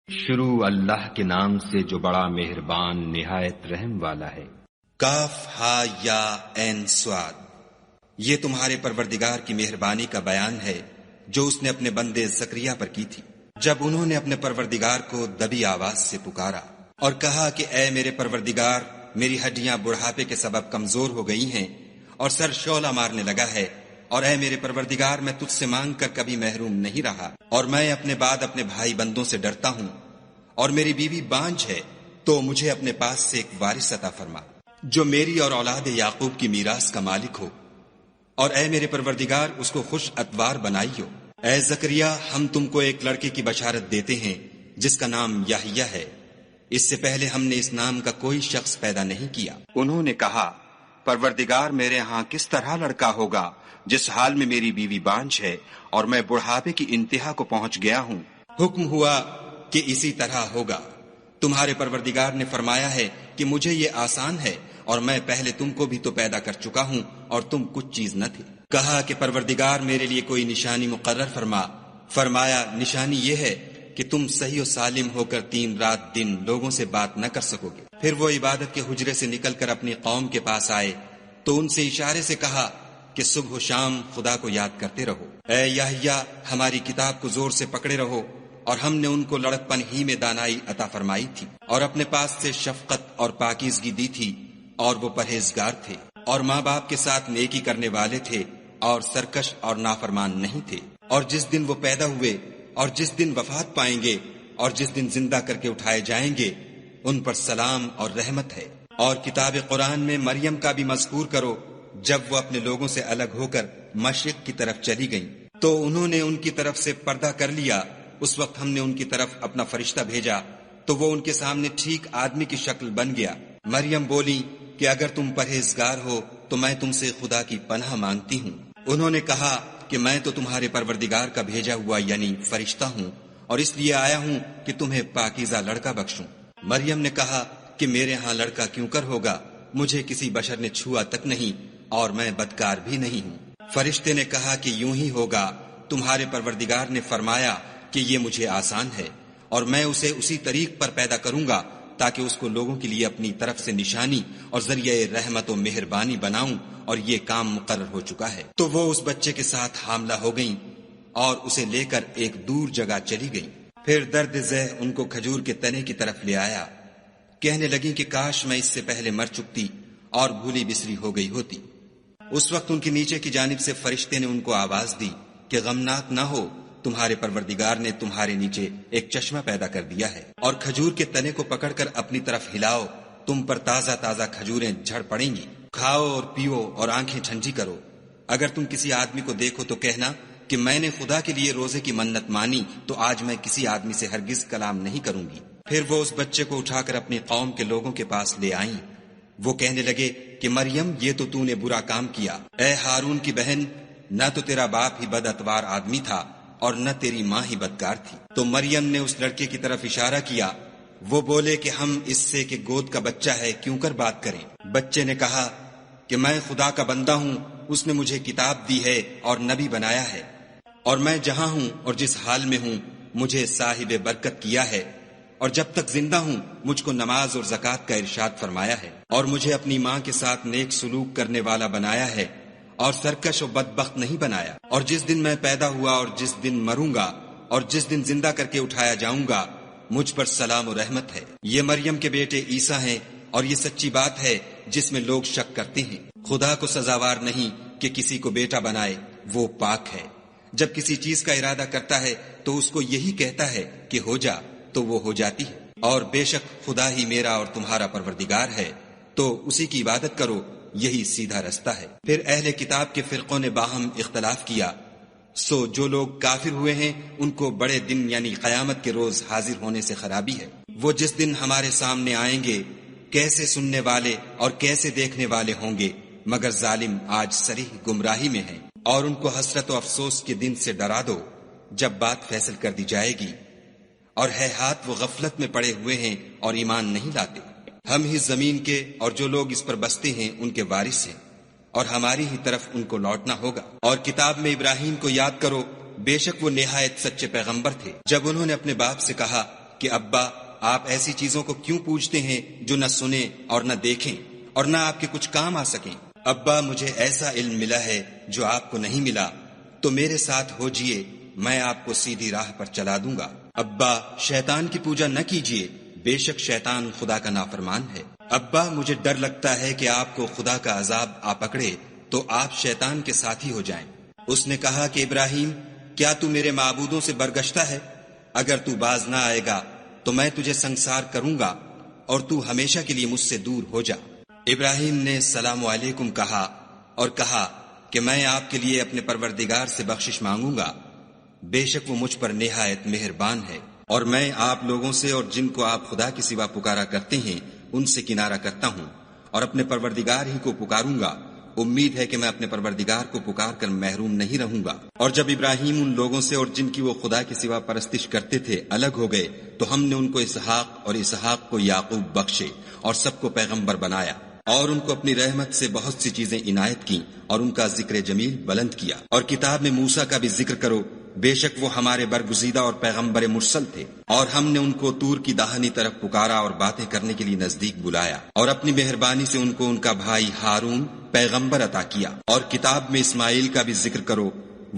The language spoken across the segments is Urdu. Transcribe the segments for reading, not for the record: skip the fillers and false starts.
شروع اللہ کے نام سے جو بڑا مہربان نہایت رحم والا ہے۔ کاف ہا یا عین صاد، یہ تمہارے پروردگار کی مہربانی کا بیان ہے جو اس نے اپنے بندے زکریا پر کی تھی جب انہوں نے اپنے پروردگار کو دبی آواز سے پکارا اور کہا کہ اے میرے پروردگار، میری ہڈیاں بڑھاپے کے سبب کمزور ہو گئی ہیں اور سر شعلہ مارنے لگا ہے، اور اے میرے پروردگار، میں تجھ سے مانگ کر کبھی محروم نہیں رہا، اور میں اپنے بعد اپنے بھائی بندوں سے ڈرتا ہوں، اور میری بیوی بانجھ ہے، تو مجھے اپنے پاس سے ایک وارث عطا فرما جو میری اور اولاد یعقوب کی میراث کا مالک ہو، اور اے میرے پروردگار اس کو خوش اتوار بنائیو۔ اے زکریا، ہم تم کو ایک لڑکے کی بشارت دیتے ہیں جس کا نام یحییٰ ہے، اس سے پہلے ہم نے اس نام کا کوئی شخص پیدا نہیں کیا۔ انہوں نے کہا، پروردگار، میرے ہاں کس طرح لڑکا ہوگا جس حال میں میری بیوی بانجھ ہے اور میں بڑھاپے کی انتہا کو پہنچ گیا ہوں؟ حکم ہوا کہ اسی طرح ہوگا۔ تمہارے پروردگار نے فرمایا ہے کہ مجھے یہ آسان ہے، اور میں پہلے تم کو بھی تو پیدا کر چکا ہوں اور تم کچھ چیز نہ تھے۔ کہا کہ پروردگار میرے لیے کوئی نشانی مقرر فرما۔ فرمایا، نشانی یہ ہے کہ تم صحیح و سالم ہو کر 3 رات دن لوگوں سے بات نہ کر سکو گے۔ پھر وہ عبادت کے حجرے سے نکل کر اپنی قوم کے پاس آئے تو ان سے اشارے سے کہا کہ صبح و شام خدا کو یاد کرتے رہو۔ اے یحییٰ، ہماری کتاب کو زور سے پکڑے رہو، اور ہم نے ان کو لڑکپن ہی میں دانائی عطا فرمائی تھی، اور اپنے پاس سے شفقت اور پاکیزگی دی تھی، اور وہ پرہیزگار تھے، اور ماں باپ کے ساتھ نیکی کرنے والے تھے، اور سرکش اور نافرمان نہیں تھے۔ اور جس دن وہ پیدا ہوئے اور جس دن وفات پائیں گے اور جس دن زندہ کر کے اٹھائے جائیں گے، ان پر سلام اور رحمت ہے۔ اور کتاب قرآن میں مریم کا بھی مذکور کرو، جب وہ اپنے لوگوں سے الگ ہو کر مشرق کی طرف چلی گئیں تو انہوں نے ان کی طرف سے پردہ کر لیا۔ اس وقت ہم نے ان کی طرف اپنا فرشتہ بھیجا تو وہ ان کے سامنے ٹھیک آدمی کی شکل بن گیا۔ مریم بولی کہ اگر تم پرہیزگار ہو تو میں تم سے خدا کی پناہ مانگتی ہوں۔ انہوں نے کہا کہ میں تو تمہارے پروردگار کا بھیجا ہوا یعنی فرشتہ ہوں، اور اس لیے آیا ہوں کہ تمہیں پاکیزہ لڑکا بخشوں۔ مریم نے کہا کہ میرے ہاں لڑکا کیوں کر ہوگا، مجھے کسی بشر نے چھوا تک نہیں، اور میں بدکار بھی نہیں ہوں۔ فرشتے نے کہا کہ یوں ہی ہوگا، تمہارے پروردگار نے فرمایا کہ یہ مجھے آسان ہے، اور میں اسے اسی طریق پر پیدا کروں گا تاکہ اس کو لوگوں کے لیے اپنی طرف سے نشانی اور ذریعہ رحمت و مہربانی بناؤں، اور یہ کام مقرر ہو چکا ہے۔ تو وہ اس بچے کے ساتھ حاملہ ہو گئیں اور اسے لے کر ایک دور جگہ چلی گئیں۔ پھر درد ذہ ان کو کھجور کے تنے کی طرف لے آیا، کہنے لگیں کہ کاش میں اس سے پہلے مر چکتی اور بھولی بسری ہو گئی ہوتی۔ اس وقت ان کے نیچے کی جانب سے فرشتے نے ان کو آواز دی کہ غمناک نہ ہو، تمہارے پروردگار نے تمہارے نیچے ایک چشمہ پیدا کر دیا ہے، اور کھجور کے تنے کو پکڑ کر اپنی طرف ہلاؤ، تم پر تازہ تازہ کھجوریں جھڑ پڑیں گی، کھاؤ اور پیو اور آنکھیں ٹھنڈی کرو۔ اگر تم کسی آدمی کو دیکھو تو کہنا کہ میں نے خدا کے لیے روزے کی منت مانی، تو آج میں کسی آدمی سے ہرگز کلام نہیں کروں گی۔ پھر وہ اس بچے کو اٹھا کر اپنی قوم کے لوگوں کے پاس لے آئیں۔ وہ کہنے لگے کہ مریم، یہ تو نے برا کام کیا۔ اے ہارون کی بہن، نہ تو تیرا باپ ہی بد اتوار آدمی تھا اور نہ تیری ماں ہی بدکار تھی۔ تو مریم نے اس لڑکے کی طرف اشارہ کیا۔ وہ بولے کہ ہم اس سے کہ گود کا بچہ ہے کیوں کر بات کریں۔ بچے نے کہا کہ میں خدا کا بندہ ہوں، اس نے مجھے کتاب دی ہے اور نبی بنایا ہے، اور میں جہاں ہوں اور جس حال میں ہوں مجھے صاحب برکت کیا ہے، اور جب تک زندہ ہوں مجھ کو نماز اور زکوٰۃ کا ارشاد فرمایا ہے، اور مجھے اپنی ماں کے ساتھ نیک سلوک کرنے والا بنایا ہے، اور سرکش و بدبخت نہیں بنایا۔ اور جس دن میں پیدا ہوا اور جس دن مروں گا اور جس دن زندہ کر کے اٹھایا جاؤں گا، مجھ پر سلام و رحمت ہے۔ یہ مریم کے بیٹے عیسیٰ ہیں، اور یہ سچی بات ہے جس میں لوگ شک کرتے ہیں۔ خدا کو سزاوار نہیں کہ کسی کو بیٹا بنائے، وہ پاک ہے۔ جب کسی چیز کا ارادہ کرتا ہے تو اس کو یہی کہتا ہے کہ ہو جا، تو وہ ہو جاتی ہے۔ اور بے شک خدا ہی میرا اور تمہارا پروردگار ہے، تو اسی کی عبادت کرو، یہی سیدھا رستہ ہے۔ پھر اہل کتاب کے فرقوں نے باہم اختلاف کیا، سو جو لوگ کافر ہوئے ہیں ان کو بڑے دن یعنی قیامت کے روز حاضر ہونے سے خرابی ہے۔ وہ جس دن ہمارے سامنے آئیں گے کیسے سننے والے اور کیسے دیکھنے والے ہوں گے، مگر ظالم آج صریح گمراہی میں ہیں۔ اور ان کو حسرت و افسوس کے دن سے ڈرا دو جب بات فیصل کر دی جائے گی، اور ہے ہاتھ وہ غفلت میں پڑے ہوئے ہیں اور ایمان نہیں لاتے۔ ہم ہی زمین کے اور جو لوگ اس پر بستے ہیں ان کے وارث ہیں، اور ہماری ہی طرف ان کو لوٹنا ہوگا۔ اور کتاب میں ابراہیم کو یاد کرو، بے شک وہ نہایت سچے پیغمبر تھے۔ جب انہوں نے اپنے باپ سے کہا کہ ابا آپ ایسی چیزوں کو کیوں پوجتے ہیں جو نہ سنیں اور نہ دیکھیں اور نہ آپ کے کچھ کام آ سکیں؟ ابا مجھے ایسا علم ملا ہے جو آپ کو نہیں ملا، تو میرے ساتھ ہو جئے، میں آپ کو سیدھی راہ پر چلا دوں گا۔ ابا شیطان کی پوجا نہ کیجیے، بے شک شیطان خدا کا نافرمان ہے۔ ابا مجھے ڈر لگتا ہے کہ آپ کو خدا کا عذاب آ پکڑے تو آپ شیطان کے ساتھی ہو جائیں۔ اس نے کہا کہ ابراہیم، کیا تو میرے معبودوں سے برگشتہ ہے؟ اگر تو باز نہ آئے گا تو میں تجھے سنسار کروں گا اور تو ہمیشہ کے لیے مجھ سے دور ہو جا۔ ابراہیم نے السلام علیکم کہا اور کہا کہ میں آپ کے لیے اپنے پروردگار سے بخشش مانگوں گا، بے شک وہ مجھ پر نہایت مہربان ہے، اور میں آپ لوگوں سے اور جن کو آپ خدا کے سوا پکارا کرتے ہیں ان سے کنارہ کرتا ہوں اور اپنے پروردگار ہی کو پکاروں گا۔ امید ہے کہ میں اپنے پروردگار کو پکار کر محروم نہیں رہوں گا۔ اور جب ابراہیم ان لوگوں سے اور جن کی وہ خدا کے سوا پرستش کرتے تھے الگ ہو گئے تو ہم نے ان کو اسحاق اور اسحاق کو یعقوب بخشے اور سب کو پیغمبر بنایا، اور ان کو اپنی رحمت سے بہت سی چیزیں عنایت کی اور ان کا ذکر جمیل بلند کیا۔ اور کتاب میں موسیٰ کا بھی ذکر کرو، بے شک وہ ہمارے برگزیدہ اور پیغمبر مرسل تھے، اور ہم نے ان کو طور کی داہنی طرف پکارا اور باتیں کرنے کے لیے نزدیک بلایا، اور اپنی مہربانی سے ان کو ان کا بھائی ہارون پیغمبر عطا کیا۔ اور کتاب میں اسماعیل کا بھی ذکر کرو،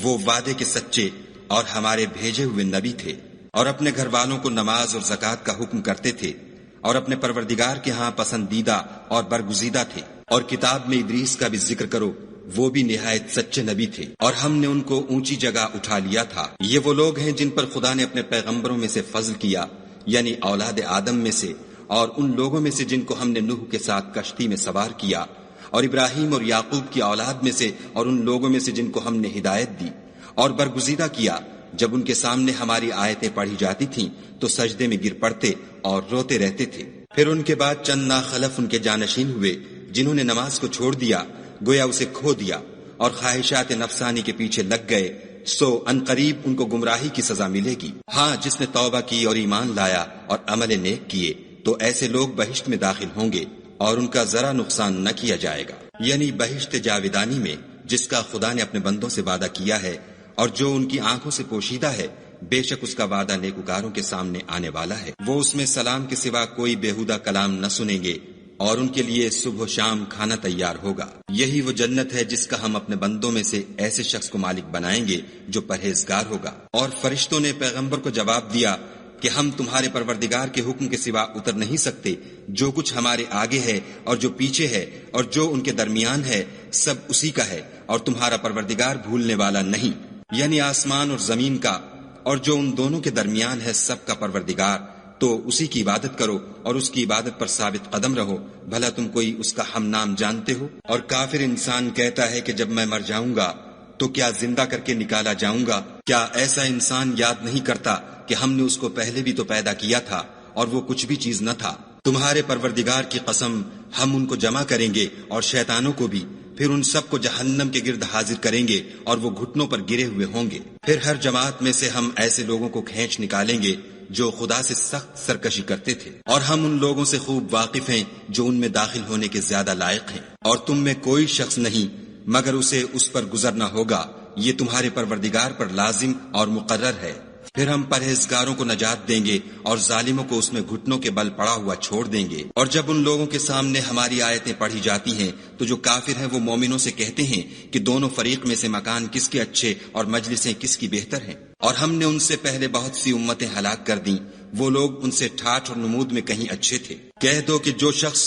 وہ وعدے کے سچے اور ہمارے بھیجے ہوئے نبی تھے، اور اپنے گھر والوں کو نماز اور زکوٰۃ کا حکم کرتے تھے، اور اپنے پروردگار کے ہاں پسندیدہ اور برگزیدہ تھے۔ اور کتاب میں ادریس کا بھی ذکر کرو، وہ بھی نہایت سچے نبی تھے، اور ہم نے ان کو اونچی جگہ اٹھا لیا تھا۔ یہ وہ لوگ ہیں جن پر خدا نے اپنے پیغمبروں میں سے فضل کیا، یعنی اولاد آدم میں سے، اور ان لوگوں میں سے جن کو ہم نے نوح کے ساتھ کشتی میں سوار کیا، اور ابراہیم اور یعقوب کی اولاد میں سے، اور ان لوگوں میں سے جن کو ہم نے ہدایت دی اور برگزیدہ کیا۔ جب ان کے سامنے ہماری آیتیں پڑھی جاتی تھیں تو سجدے میں گر پڑتے اور روتے رہتے تھے۔ پھر ان کے بعد چند ناخلف ان کے جانشین ہوئے جنہوں نے نماز کو چھوڑ دیا، گویا اسے کھو دیا، اور خواہشات نفسانی کے پیچھے لگ گئے، سو انقریب ان کو گمراہی کی سزا ملے گی۔ ہاں، جس نے توبہ کی اور ایمان لایا اور عمل نیک کیے تو ایسے لوگ بہشت میں داخل ہوں گے اور ان کا ذرا نقصان نہ کیا جائے گا، یعنی بہشت جاودانی میں، جس کا خدا نے اپنے بندوں سے وعدہ کیا ہے اور جو ان کی آنکھوں سے پوشیدہ ہے۔ بے شک اس کا وعدہ نیکوکاروں کے سامنے آنے والا ہے۔ وہ اس میں سلام کے سوا کوئی بےہودہ کلام نہ سنیں گے، اور ان کے لیے صبح و شام کھانا تیار ہوگا۔ یہی وہ جنت ہے جس کا ہم اپنے بندوں میں سے ایسے شخص کو مالک بنائیں گے جو پرہیزگار ہوگا۔ اور فرشتوں نے پیغمبر کو جواب دیا کہ ہم تمہارے پروردگار کے حکم کے سوا اتر نہیں سکتے، جو کچھ ہمارے آگے ہے اور جو پیچھے ہے اور جو ان کے درمیان ہے سب اسی کا ہے، اور تمہارا پروردگار بھولنے والا نہیں، یعنی آسمان اور زمین کا اور جو ان دونوں کے درمیان ہے سب کا پروردگار۔ تو اسی کی عبادت کرو اور اس کی عبادت پر ثابت قدم رہو، بھلا تم کوئی اس کا ہم نام جانتے ہو؟ اور کافر انسان کہتا ہے کہ جب میں مر جاؤں گا تو کیا زندہ کر کے نکالا جاؤں گا؟ کیا ایسا انسان یاد نہیں کرتا کہ ہم نے اس کو پہلے بھی تو پیدا کیا تھا اور وہ کچھ بھی چیز نہ تھا؟ تمہارے پروردگار کی قسم، ہم ان کو جمع کریں گے اور شیطانوں کو بھی، پھر ان سب کو جہنم کے گرد حاضر کریں گے اور وہ گھٹنوں پر گرے ہوئے ہوں گے۔ پھر ہر جماعت میں سے ہم ایسے لوگوں کو کھینچ نکالیں گے جو خدا سے سخت سرکشی کرتے تھے، اور ہم ان لوگوں سے خوب واقف ہیں جو ان میں داخل ہونے کے زیادہ لائق ہیں، اور تم میں کوئی شخص نہیں مگر اسے اس پر گزرنا ہوگا، یہ تمہارے پروردگار پر لازم اور مقرر ہے۔ پھر ہم پرہیزگاروں کو نجات دیں گے اور ظالموں کو اس میں گھٹنوں کے بل پڑا ہوا چھوڑ دیں گے۔ اور جب ان لوگوں کے سامنے ہماری آیتیں پڑھی جاتی ہیں تو جو کافر ہیں وہ مومنوں سے کہتے ہیں کہ دونوں فریق میں سے مکان کس کے اچھے اور مجلسیں کس کی بہتر ہیں، اور ہم نے ان سے پہلے بہت سی امتیں ہلاک کر دیں، وہ لوگ ان سے ٹھاٹھ اور نمود میں کہیں اچھے تھے۔ کہہ دو کہ جو شخص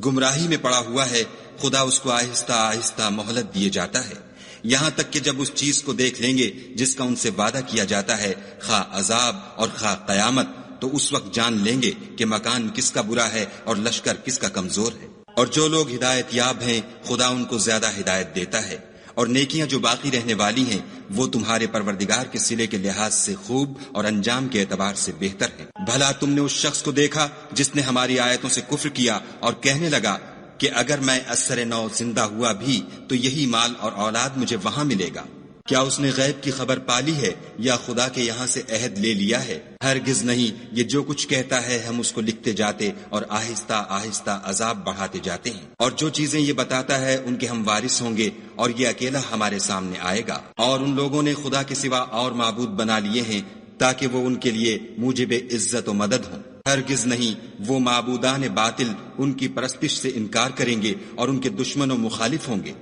گمراہی میں پڑا ہوا ہے خدا اس کو آہستہ آہستہ مہلت دیے جاتا ہے، یہاں تک کہ جب اس چیز کو دیکھ لیں گے جس کا ان سے وعدہ کیا جاتا ہے، خواہ عذاب اور خواہ قیامت، تو اس وقت جان لیں گے کہ مکان کس کا برا ہے اور لشکر کس کا کمزور ہے۔ اور جو لوگ ہدایت یاب ہیں خدا ان کو زیادہ ہدایت دیتا ہے، اور نیکیاں جو باقی رہنے والی ہیں وہ تمہارے پروردگار کے صلے کے لحاظ سے خوب اور انجام کے اعتبار سے بہتر ہیں۔ بھلا تم نے اس شخص کو دیکھا جس نے ہماری آیتوں سے کفر کیا اور کہنے لگا کہ اگر میں اثر نو زندہ ہوا بھی تو یہی مال اور اولاد مجھے وہاں ملے گا؟ کیا اس نے غیب کی خبر پالی ہے یا خدا کے یہاں سے عہد لے لیا ہے؟ ہرگز نہیں، یہ جو کچھ کہتا ہے ہم اس کو لکھتے جاتے اور آہستہ آہستہ عذاب بڑھاتے جاتے ہیں۔ اور جو چیزیں یہ بتاتا ہے ان کے ہم وارث ہوں گے اور یہ اکیلا ہمارے سامنے آئے گا۔ اور ان لوگوں نے خدا کے سوا اور معبود بنا لیے ہیں تاکہ وہ ان کے لیے موجب عزت و مدد ہوں۔ ہرگز نہیں، وہ معبودان باطل ان کی پرستش سے انکار کریں گے اور ان کے دشمن و مخالف ہوں گے۔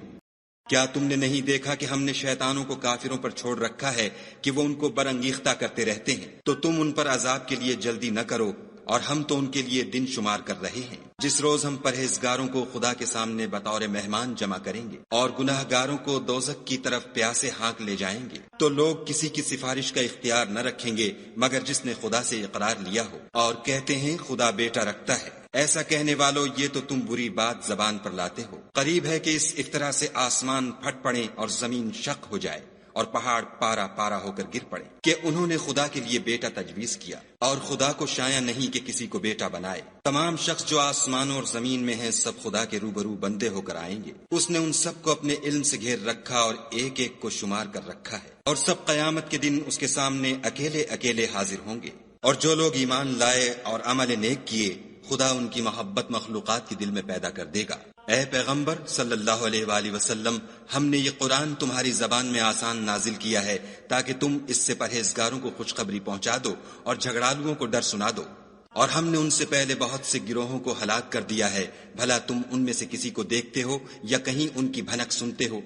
کیا تم نے نہیں دیکھا کہ ہم نے شیطانوں کو کافروں پر چھوڑ رکھا ہے کہ وہ ان کو برانگیختہ کرتے رہتے ہیں؟ تو تم ان پر عذاب کے لیے جلدی نہ کرو، اور ہم تو ان کے لیے دن شمار کر رہے ہیں، جس روز ہم پرہیزگاروں کو خدا کے سامنے بطور مہمان جمع کریں گے اور گناہ گاروں کو دوزخ کی طرف پیاسے ہانک لے جائیں گے۔ تو لوگ کسی کی سفارش کا اختیار نہ رکھیں گے مگر جس نے خدا سے اقرار لیا ہو، اور کہتے ہیں خدا بیٹا رکھتا ہے۔ ایسا کہنے والو، یہ تو تم بری بات زبان پر لاتے ہو۔ قریب ہے کہ اس افطرا سے آسمان پھٹ پڑے اور زمین شق ہو جائے اور پہاڑ پارا پارا ہو کر گر پڑے کہ انہوں نے خدا کے لیے بیٹا تجویز کیا، اور خدا کو شایع نہیں کہ کسی کو بیٹا بنائے۔ تمام شخص جو آسمانوں اور زمین میں ہیں سب خدا کے روبرو بندے ہو کر آئیں گے۔ اس نے ان سب کو اپنے علم سے گھیر رکھا اور ایک ایک کو شمار کر رکھا ہے، اور سب قیامت کے دن اس کے سامنے اکیلے اکیلے حاضر ہوں گے۔ اور جو لوگ ایمان لائے اور عمل نیک کیے، خدا ان کی محبت مخلوقات کے دل میں پیدا کر دے گا۔ اے پیغمبر صلی اللہ علیہ وآلہ وسلم، ہم نے یہ قرآن تمہاری زبان میں آسان نازل کیا ہے تاکہ تم اس سے پرہیزگاروں کو خوشخبری پہنچا دو اور جھگڑالوؤں کو ڈر سنا دو۔ اور ہم نے ان سے پہلے بہت سے گروہوں کو ہلاک کر دیا ہے، بھلا تم ان میں سے کسی کو دیکھتے ہو یا کہیں ان کی بھنک سنتے ہو؟